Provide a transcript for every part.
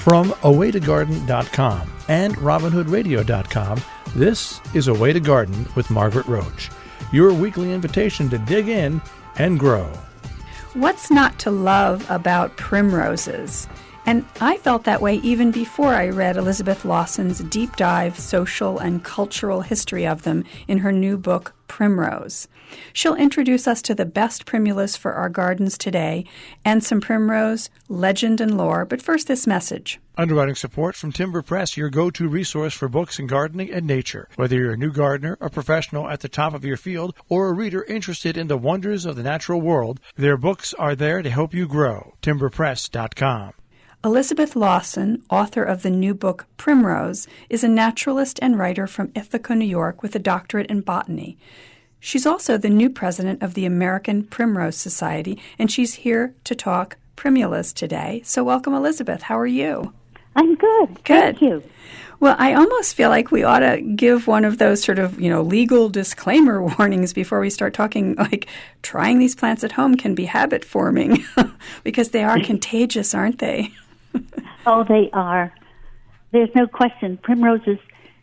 From awaytogarden.com and robinhoodradio.com, this is A Way to Garden with Margaret Roach, your weekly invitation to dig in and grow. What's not to love about primroses? And I felt that way even before I read Elizabeth Lawson's deep dive social and cultural history of them in her new book, Primrose. She'll introduce us to the best primulas for our gardens today and some primrose legend and lore. But first, this message. Underwriting support from Timber Press, your go-to resource for books in gardening and nature. Whether you're a new gardener, a professional at the top of your field, or a reader interested in the wonders of the natural world, their books are there to help you grow. timberpress.com. Elizabeth Lawson, author of the new book Primrose, is a naturalist and writer from Ithaca, New York, with a doctorate in botany. She's also the new president of the American Primrose Society, and she's here to talk primulas today. So welcome, Elizabeth. How are you? I'm good. Thank you. Well, I almost feel like we ought to give one of those sort of, legal disclaimer warnings before we start talking, like trying these plants at home can be habit forming because they are contagious, aren't they? Oh, they are. There's no question. Primroses,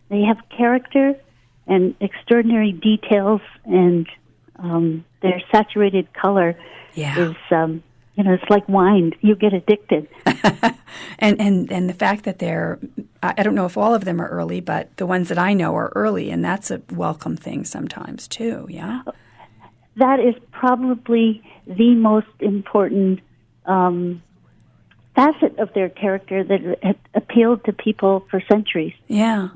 they have character and extraordinary details, and their saturated color is, it's like wine. You get addicted. and the fact that they're, I don't know if all of them are early, but the ones that I know are early, and that's a welcome thing sometimes too, yeah? That is probably the most important facet of their character that appealed to people for centuries. Yeah.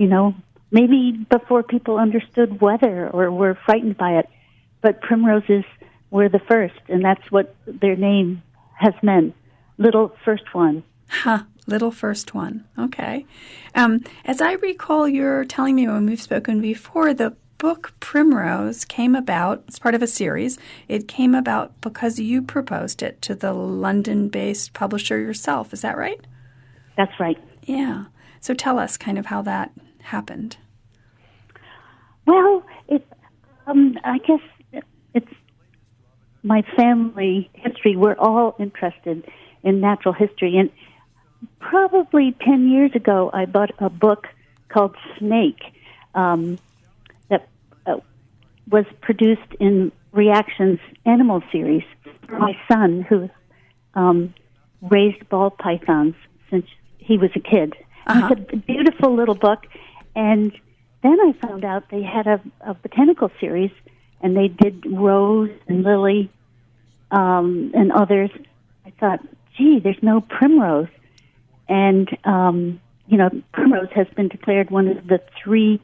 Maybe before people understood weather or were frightened by it, but primroses were the first, and that's what their name has meant. Little first one. Little first one. Okay. As I recall, you're telling me when we've spoken before, the book Primrose came about, it's part of a series, it came about because you proposed it to the London-based publisher yourself. Is that right? That's right. Yeah. So tell us kind of how that happened. Well, I guess it's my family history. We're all interested in natural history. And probably 10 years ago, I bought a book called Snake that was produced in Reaktion's animal series for my son, who raised ball pythons since he was a kid. Uh-huh. It's a beautiful little book. And then I found out they had a botanical series, and they did rose and lily and others. I thought, gee, there's no primrose. And, primrose has been declared one of the three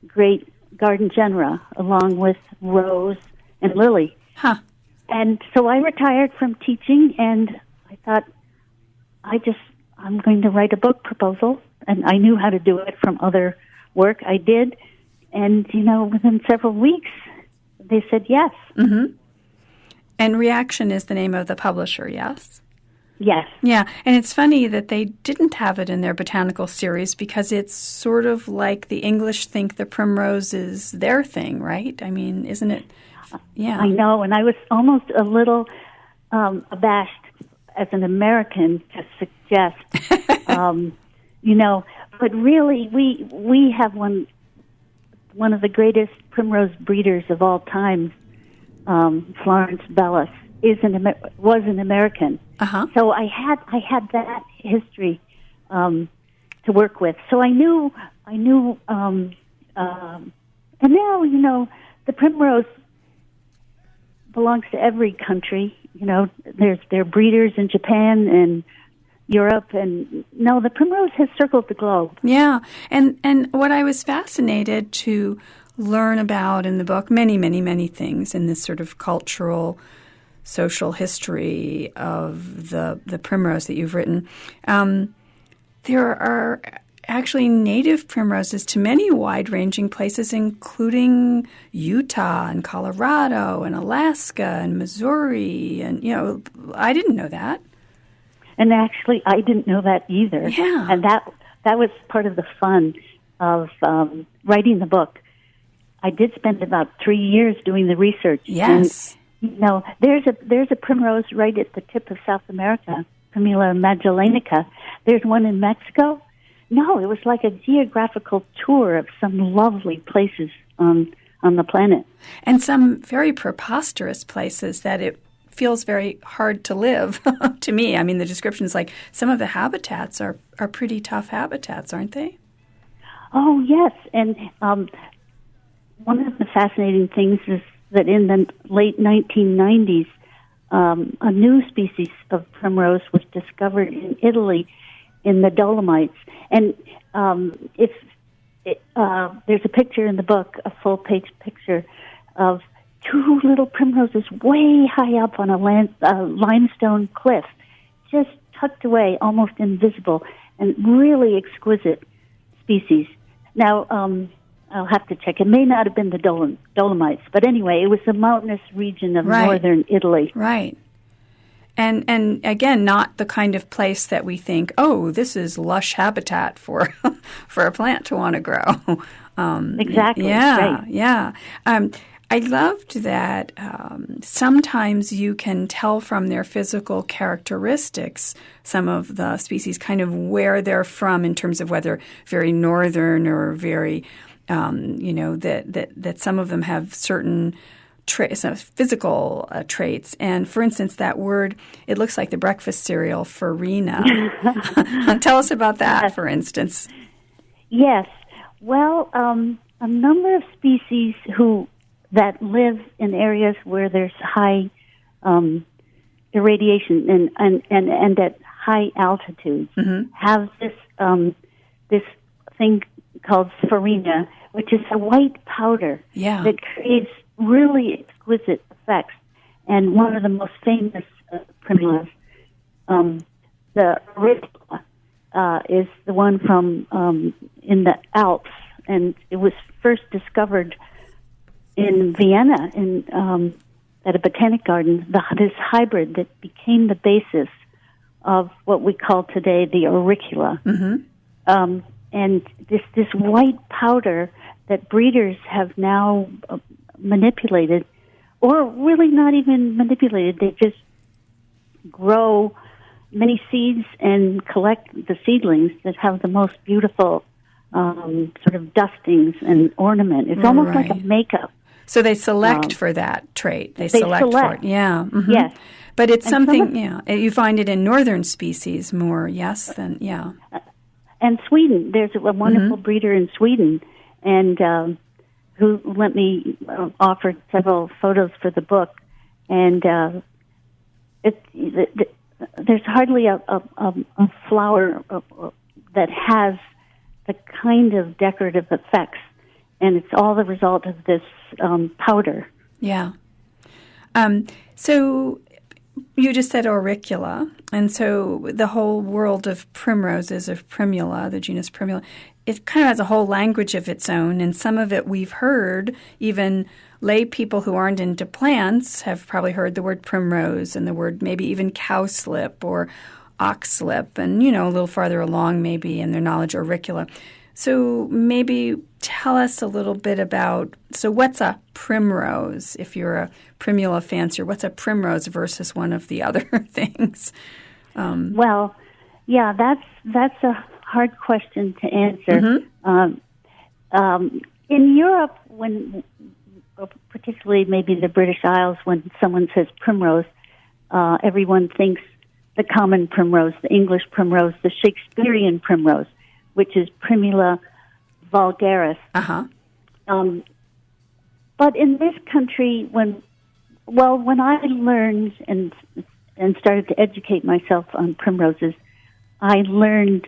great garden genera, along with rose and lily. Huh. And so I retired from teaching, and I thought, I'm going to write a book proposal. And I knew how to do it from other work. I did. And, within several weeks, they said yes. Mm-hmm. And Reaktion is the name of the publisher, yes? Yes. Yeah, and it's funny that they didn't have it in their botanical series because it's sort of like the English think the primrose is their thing, right? I mean, isn't it? Yeah. I know, and I was almost a little abashed as an American to suggest, but really we have one of the greatest primrose breeders of all time, Florence Bellis, was an American. Uh-huh. So I had that history to work with. So I knew, and now the primrose belongs to every country. There are breeders in Japan and Europe, and no, the primrose has circled the globe. Yeah, and what I was fascinated to learn about in the book, many, many, many things in this sort of cultural, social history of the primrose that you've written. There are actually native primroses to many wide-ranging places, including Utah and Colorado and Alaska and Missouri. And, I didn't know that. And actually, I didn't know that either. Yeah. And that was part of the fun of writing the book. I did spend about 3 years doing the research. Yes. And, there's a primrose right at the tip of South America, Primula magellanica. There's one in Mexico. No, it was like a geographical tour of some lovely places on the planet. And some very preposterous places that it feels very hard to live to me. I mean, the description is like some of the habitats are pretty tough habitats, aren't they? Oh, yes. And one of the fascinating things is that in the late 1990s, a new species of primrose was discovered in Italy in the Dolomites. And there's a picture in the book, a full-page picture of two little primroses way high up on a limestone cliff, just tucked away, almost invisible, and really exquisite species. Now, I'll have to check. It may not have been the Dolomites, but anyway, it was the mountainous region of northern Italy. Right. And again, not the kind of place that we think, oh, this is lush habitat for a plant to want to grow. Exactly. Yeah, right. yeah. I loved that sometimes you can tell from their physical characteristics some of the species kind of where they're from in terms of whether very northern or very, that some of them have certain physical traits. And for instance, that word, it looks like the breakfast cereal, Farina. Tell us about that, yes. For instance. Yes. Well, a number of species that live in areas where there's high irradiation and at high altitudes have this thing called farina, which is a white powder that creates really exquisite effects. And one of the most famous primulas, the Auricula, is the one from in the Alps, and it was first discovered in Vienna at a botanic garden. This hybrid that became the basis of what we call today the auricula. And this white powder that breeders have now manipulated, or really not even manipulated, they just grow many seeds and collect the seedlings that have the most beautiful sort of dustings and ornament. It's almost like a makeup. So they select for that trait. They select for it. Yeah. Mm-hmm. Yes. But it's something, you find it in northern species more, yes, than, And Sweden, there's a wonderful breeder in Sweden, and who let me offer several photos for the book. And there's hardly a flower that has the kind of decorative effects, and it's all the result of this powder. Yeah. So you just said auricula, and so the whole world of primroses, of primula, the genus Primula, it kind of has a whole language of its own, and some of it we've heard, even lay people who aren't into plants have probably heard the word primrose and the word maybe even cowslip or oxlip, and, a little farther along maybe in their knowledge, auricula. So maybe tell us a little bit about, so what's a primrose? If you're a primula fancier, what's a primrose versus one of the other things? Well, yeah, that's a hard question to answer. In Europe, particularly maybe the British Isles, when someone says primrose, everyone thinks the common primrose, the English primrose, the Shakespearean primrose, which is Primula vulgaris. But in this country, when I learned and started to educate myself on primroses, I learned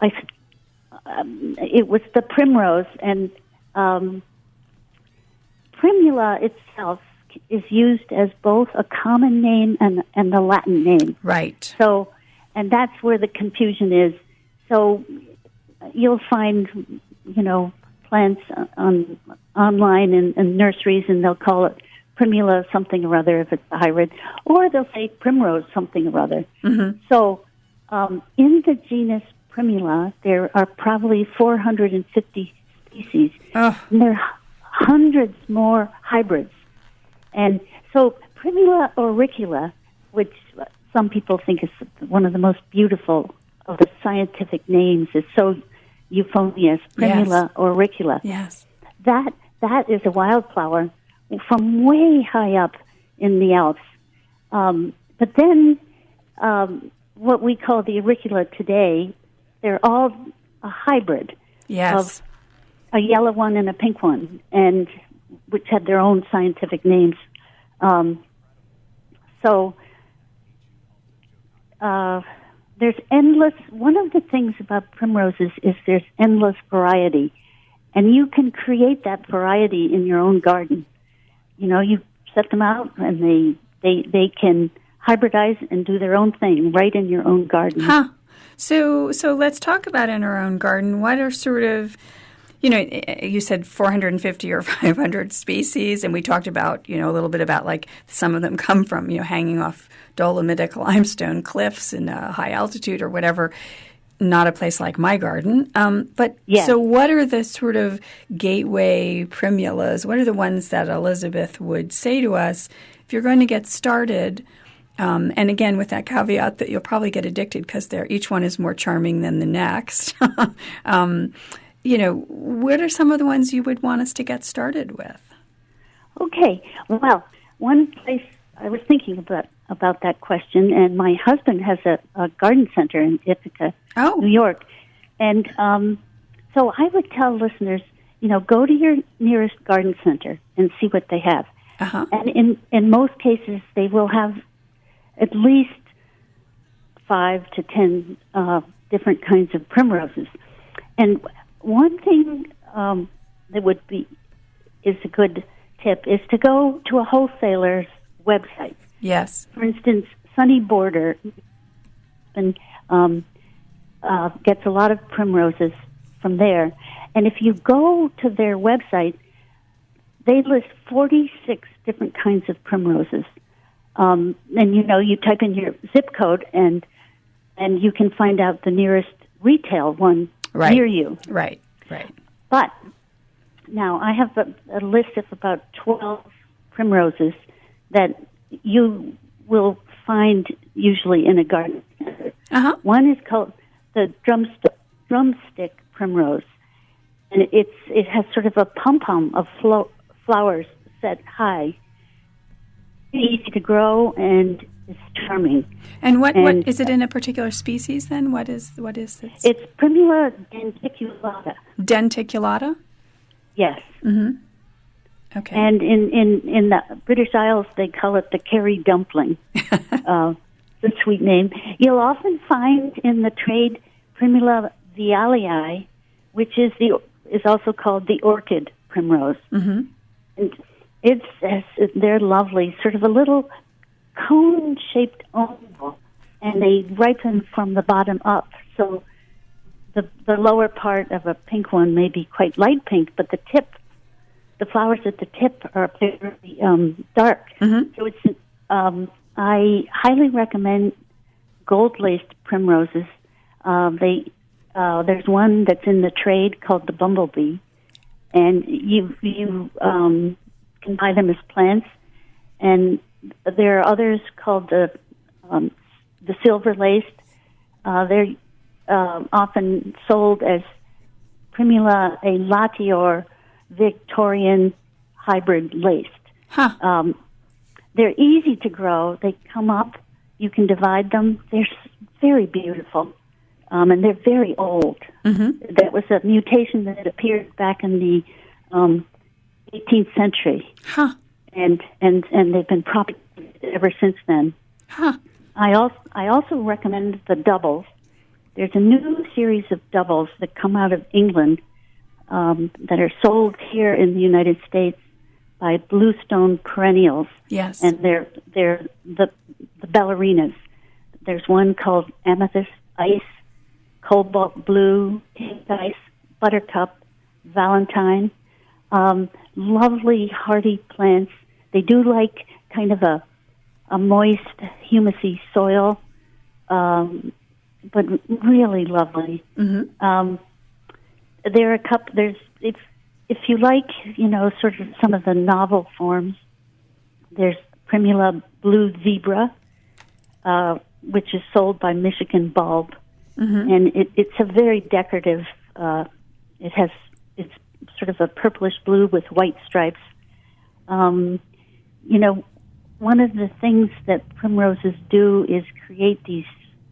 it was the primrose, and primula itself is used as both a common name and the Latin name. Right. So, and that's where the confusion is. So you'll find, plants online in nurseries, and they'll call it primula something or other if it's a hybrid, or they'll say primrose something or other. So in the genus Primula, there are probably 450 species, and there are hundreds more hybrids. And so Primula auricula, which some people think is one of the most beautiful of the scientific names. It's so euphonious, primula or auricula. Yes. That is a wildflower from way high up in the Alps. But then what we call the auricula today, they're all a hybrid of a yellow one and a pink one, and which had their own scientific names. There's endless. One of the things about primroses is there's endless variety, and you can create that variety in your own garden. You know, you set them out, and they can hybridize and do their own thing right in your own garden. Huh. So let's talk about in our own garden. What are sort of, you know, you said 450 or 500 species, and we talked about, you know, a little bit about like some of them come from, you know, hanging off Dolomitic limestone cliffs in a high altitude or whatever. Not a place like my garden. So what are the sort of gateway primulas? What are the ones that Elizabeth would say to us if you're going to get started? And again, with that caveat that you'll probably get addicted because each one is more charming than the next. You know, what are some of the ones you would want us to get started with? Okay. Well, one place I was thinking about that question, and my husband has a garden center in Ithaca, New York. And so I would tell listeners, you know, go to your nearest garden center and see what they have. Uh-huh. And in most cases, they will have at least 5 to 10 different kinds of primroses. And one thing that is a good tip is to go to a wholesaler's website. Yes. For instance, Sunny Border and gets a lot of primroses from there. And if you go to their website, they list 46 different kinds of primroses. And, you know, you type in your zip code, and you can find out the nearest retail one near you. Right. But now I have a list of about 12 primroses that you will find usually in a garden center. Uh-huh. One is called the Drumstick Primrose, and it has sort of a pom-pom of flowers set high. Easy to grow, and it's charming. And what is it in a particular species then? What is this? It's Primula denticulata. Denticulata? Yes. Mm-hmm. Okay. And in the British Isles, they call it the Kerry dumpling. The sweet name. You'll often find in the trade Primula vialii, which is also called the orchid primrose. Mm-hmm. And they're lovely, sort of a little cone-shaped oval, and they ripen from the bottom up. So the lower part of a pink one may be quite light pink, but the flowers at the tip are very dark. Mm-hmm. So I highly recommend gold-laced primroses. There's one that's in the trade called the bumblebee, and you can buy them as plants, and there are others called the silver laced. They're often sold as Primula elatior Victorian hybrid laced. Huh. They're easy to grow. They come up. You can divide them. They're very beautiful, and they're very old. Mm-hmm. That was a mutation that appeared back in the 18th century. Huh. And they've been propagated ever since then. Huh. I also recommend the doubles. There's a new series of doubles that come out of England that are sold here in the United States by Bluestone Perennials. Yes. And they're the ballerinas. There's one called Amethyst Ice, Cobalt Blue, Pink Ice, Buttercup, Valentine. Lovely, hardy plants. They do like kind of a moist, humusy soil, but really lovely. Mm-hmm. There are a couple. If you like, you know, sort of some of the novel forms. There's Primula Blue Zebra, which is sold by Michigan Bulb, and it's a very decorative. It's sort of a purplish blue with white stripes. One of the things that primroses do is create these,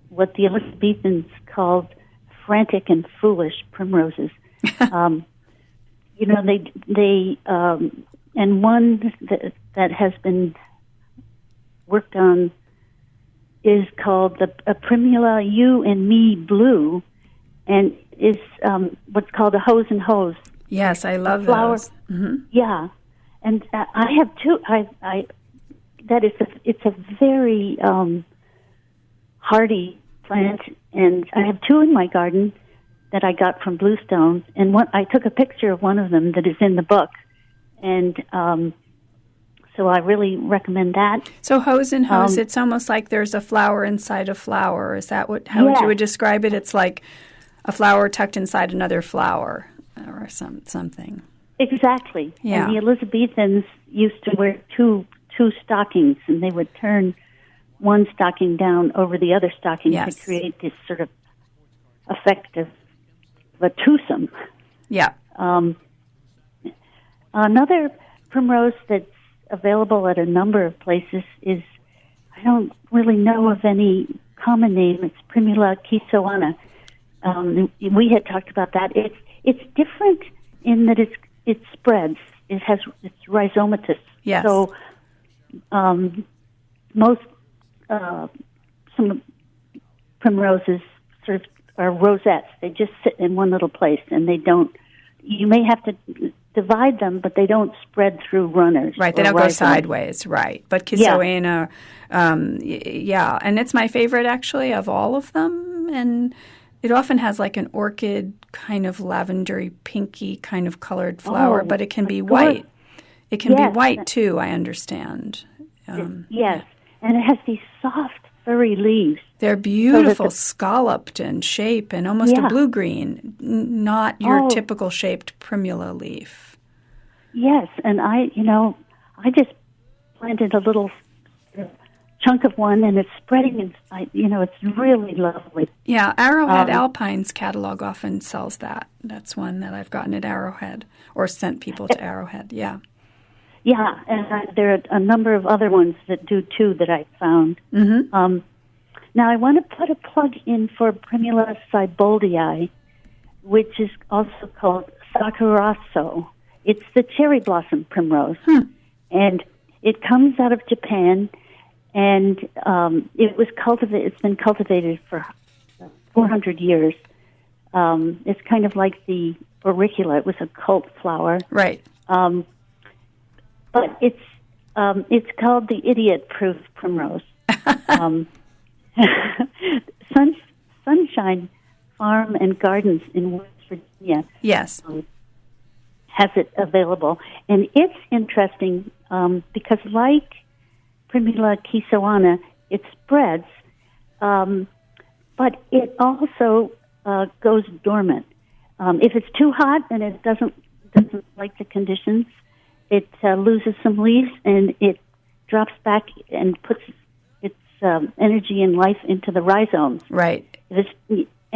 what the Elizabethans called frantic and foolish primroses. And one that has been worked on is called a primula You and Me Blue, and is what's called a hose and hose. Yes, I love flower. those. Mm-hmm. Yeah, and I have two. It's a very hardy plant, and I have two in my garden that I got from Bluestone, and I took a picture of one of them that is in the book, and so I really recommend that. So hose and hose, it's almost like there's a flower inside a flower. Is that how you would describe it? It's like a flower tucked inside another flower, or something. Exactly. Yeah. And the Elizabethans used to wear two stockings, and they would turn one stocking down over the other stocking to create this sort of effect of a twosome. Yeah. Another primrose that's available at a number of places is, I don't really know of any common name. It's Primula Kisoana. We had talked about that. It's different in that it spreads. It's rhizomatous. Yes. So some primroses sort of are rosettes. They just sit in one little place, and they don't. You may have to divide them, but they don't spread through runners. Right, they don't go sideways, right. But Kisoana, and it's my favorite, actually, of all of them. And it often has like an orchid kind of lavendery, pinky kind of colored flower, but it can be white. It can be white, too, I understand. Yes, and it has these soft, furry leaves. They're beautiful, scalloped in shape and almost a blue-green, not your typical shaped primula leaf. Yes, and I just planted a little chunk of one, and it's spreading, and it's really lovely. Yeah, Arrowhead Alpine's catalog often sells that. That's one that I've gotten at Arrowhead or sent people to Arrowhead, Yeah, and there are a number of other ones that do, too, that I found. Mm-hmm. Now, I want to put a plug in for Primula Sieboldii, which is also called Sakuraso. It's the cherry blossom primrose, and it comes out of Japan, and it's been cultivated for 400 years. It's kind of like the auricula. It was a cult flower. Right. But it's called the idiot-proof primrose. Sunshine Farm and Gardens in West Virginia. Yes. Has it available. And it's interesting because like Primula Kisoana, it spreads, but it also goes dormant. If it's too hot and it doesn't like the conditions, it loses some leaves and it drops back and puts its energy and life into the rhizomes. Right. It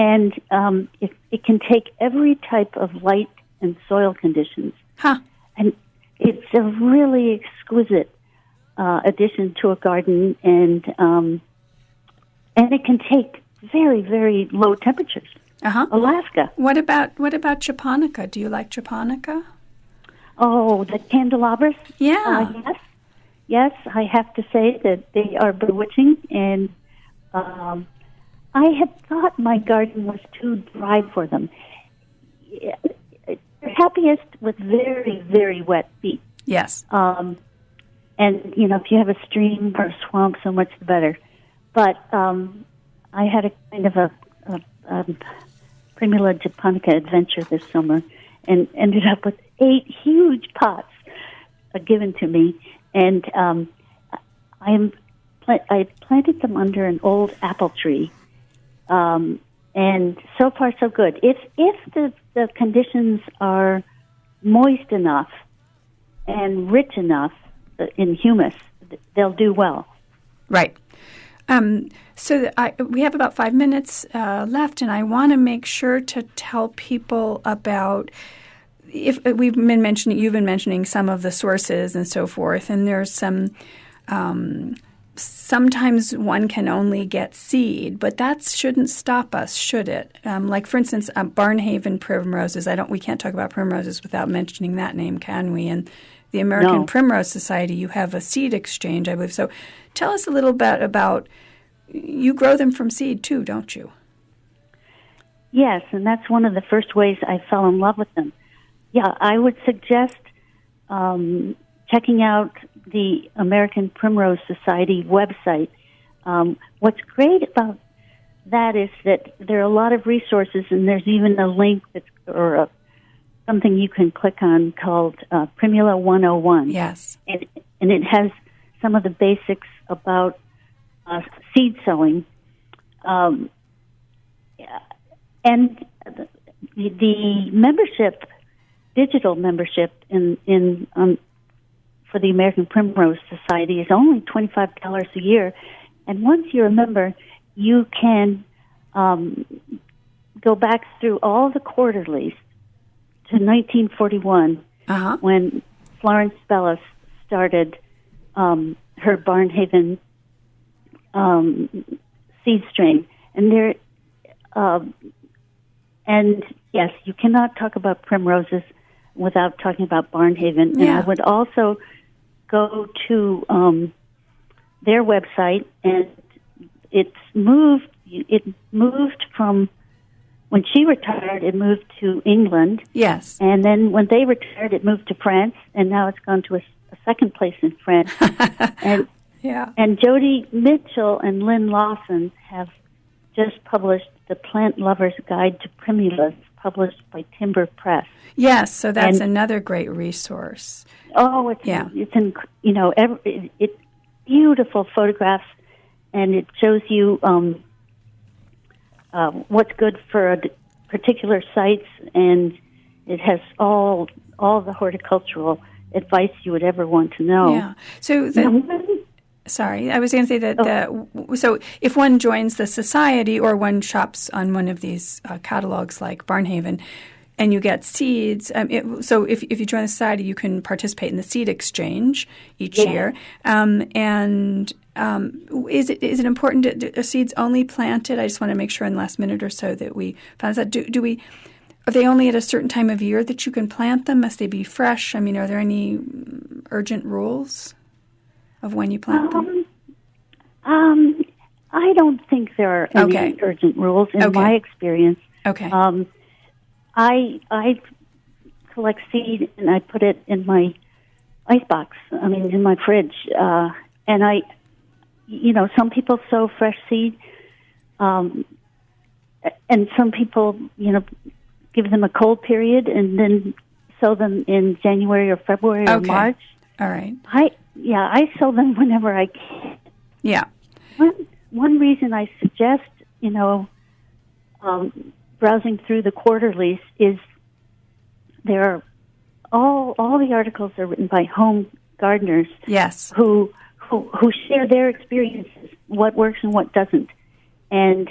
can take every type of light and soil conditions. Huh. And it's a really exquisite addition to a garden, and it can take very, very low temperatures. Uh-huh. Alaska. What about Japonica? Do you like Japonica? Oh, the candelabras? Yeah. Yes, I have to say that they are bewitching, and I had thought my garden was too dry for them. They're happiest with very, very wet feet. Yes. And, if you have a stream or a swamp, so much the better. But I had a kind of a Primula Japonica adventure this summer and ended up with 8 huge pots given to me. And I planted them under an old apple tree. And so far, so good. If the conditions are moist enough and rich enough in humus, they'll do well. Right. We have about 5 minutes left, and I want to make sure to tell people about, if you've been mentioning some of the sources and so forth, and there's some. Sometimes one can only get seed, but that shouldn't stop us, should it? Like, for instance, Barnhaven Primroses. We can't talk about primroses without mentioning that name, can we? And the American Primrose Society, you have a seed exchange, I believe. So tell us a little bit about, you grow them from seed too, don't you? Yes, and that's one of the first ways I fell in love with them. Yeah, I would suggest checking out the American Primrose Society website. What's great about that is that there are a lot of resources, and there's even a link something you can click on called Primula 101. Yes. And it has some of the basics about seed sowing. And the membership, digital membership for the American Primrose Society is only $25 a year. And once you're a member, you can go back through all the quarterlies to 1941 when Florence Bellis started her Barnhaven seed strain. And yes, you cannot talk about primroses without talking about Barnhaven. Yeah. And I would also go to their website, and it moved from when she retired, it moved to England. Yes. And then when they retired, it moved to France, and now it's gone to a second place in France. And yeah. And Jody Mitchell and Lynn Lawson have just published The Plant Lover's Guide to Primulas, published by Timber Press. Yes, so that's another great resource. Oh, it's beautiful photographs, and it shows you what's good for particular sites, and it has all the horticultural advice you would ever want to know. Yeah. So sorry, I was going to say that. So if one joins the society or one shops on one of these catalogs like Barnhaven, and you get seeds, so if you join the society, you can participate in the seed exchange each year. And is it important? Are seeds only planted? I just want to make sure in the last minute or so that we found that. Are they only at a certain time of year that you can plant them? Must they be fresh? I mean, are there any urgent rules of when you plant them? I don't think there are any urgent rules in my experience. Okay. I collect seed and I put it in my icebox. In my fridge. And some people sow fresh seed, and some people, give them a cold period and then sow them in January or February or March. All right. I sow them whenever I can. Yeah. One reason I suggest, browsing through the quarterlies is there are all the articles are written by home gardeners. Yes. Who share their experiences, what works and what doesn't, and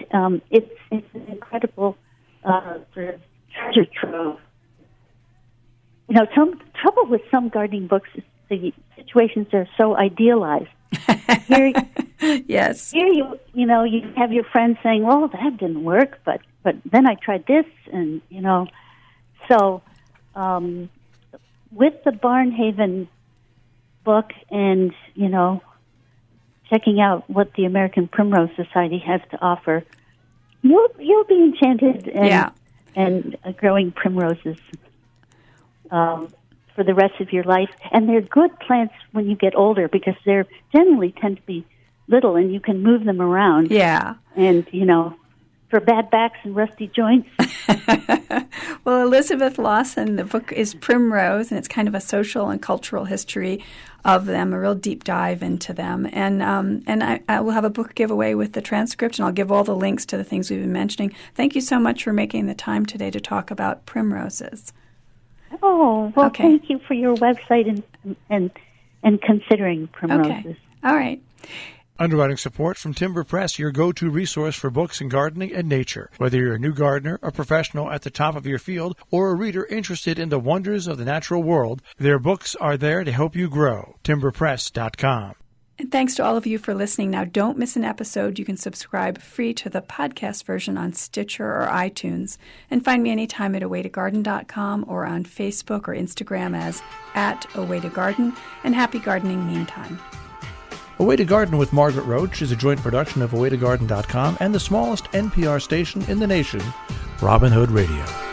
it's an incredible sort of treasure trove. Some trouble with some gardening books is the situations are so idealized. Here, yes. Here you have your friends saying, "Well, that didn't work, but then I tried this," and so with the Barnhaven book and checking out what the American Primrose Society has to offer, you'll be enchanted and growing primroses for the rest of your life. And they're good plants when you get older because they generally tend to be little and you can move them around. Yeah. And, for bad backs and rusty joints. Well, Elizabeth Lawson, the book is Primrose, and it's kind of a social and cultural history of them, a real deep dive into them. And I will have a book giveaway with the transcript, and I'll give all the links to the things we've been mentioning. Thank you so much for making the time today to talk about primroses. Oh, well, Thank you for your website and considering primroses. Okay. All right. Underwriting support from Timber Press, your go-to resource for books in gardening and nature. Whether you're a new gardener, a professional at the top of your field, or a reader interested in the wonders of the natural world, their books are there to help you grow. timberpress.com. And thanks to all of you for listening. Now, don't miss an episode. You can subscribe free to the podcast version on Stitcher or iTunes. And find me anytime at awaytogarden.com or on Facebook or Instagram as @awaytogarden. And happy gardening meantime. A Way to Garden with Margaret Roach is a joint production of awaytogarden.com and the smallest NPR station in the nation, Robin Hood Radio.